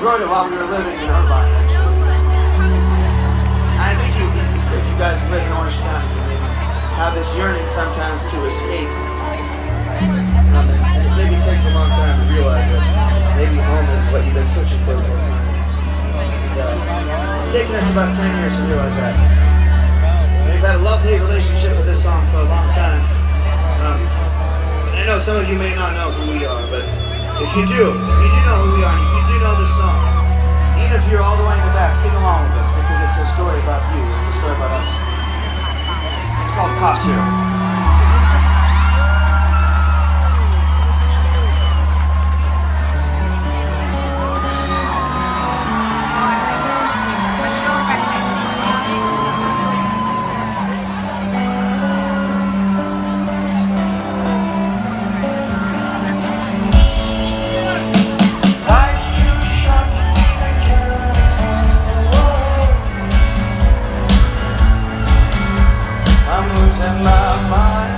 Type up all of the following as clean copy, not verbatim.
Wrote it while we were living in Irvine, actually. I think if you guys live in Orange County, you maybe have this yearning sometimes to escape. And it maybe takes a long time to realize that maybe home is what you've been searching for the whole time. And it's taken us about 10 years to realize that. We've had a love-hate relationship with this song for a long time. And I know some of you may not know who we are, but if you do know who we are, and if you do know this song, even if you're all the way in the back, sing along with us, because it's a story about you, it's a story about us. It's called Cough Syrup. Losing my mind.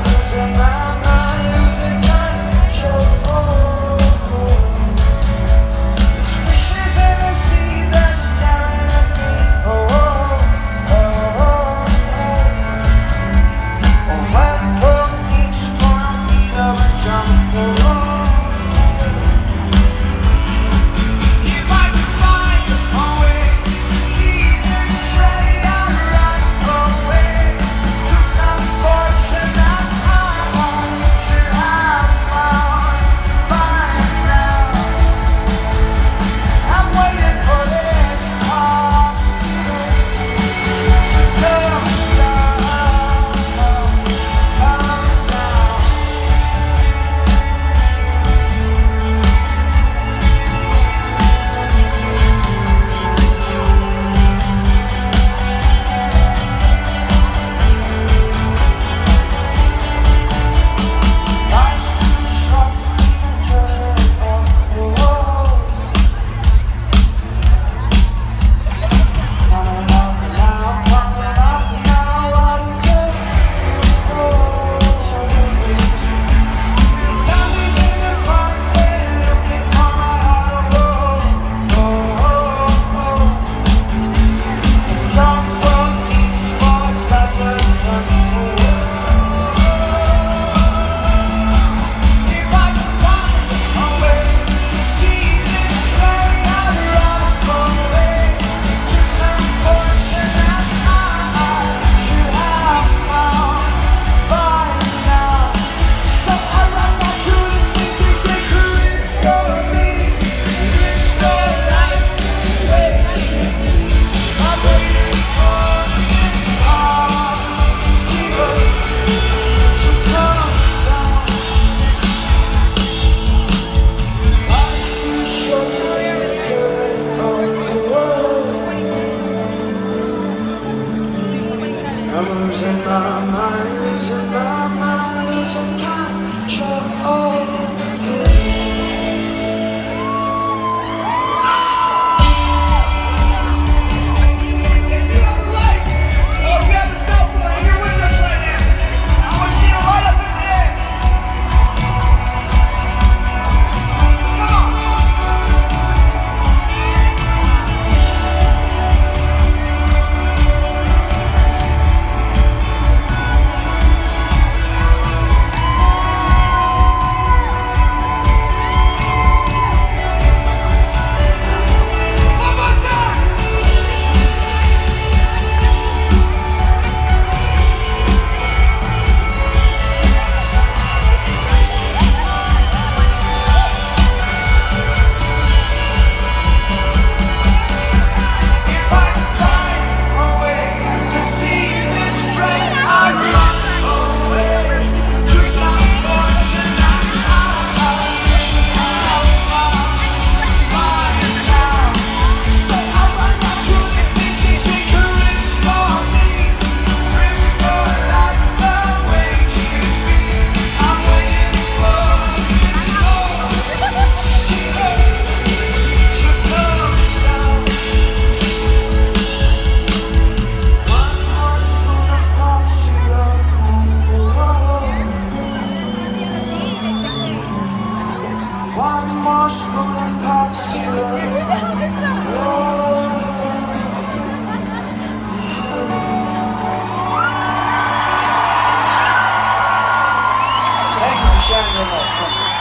shine your light. Come.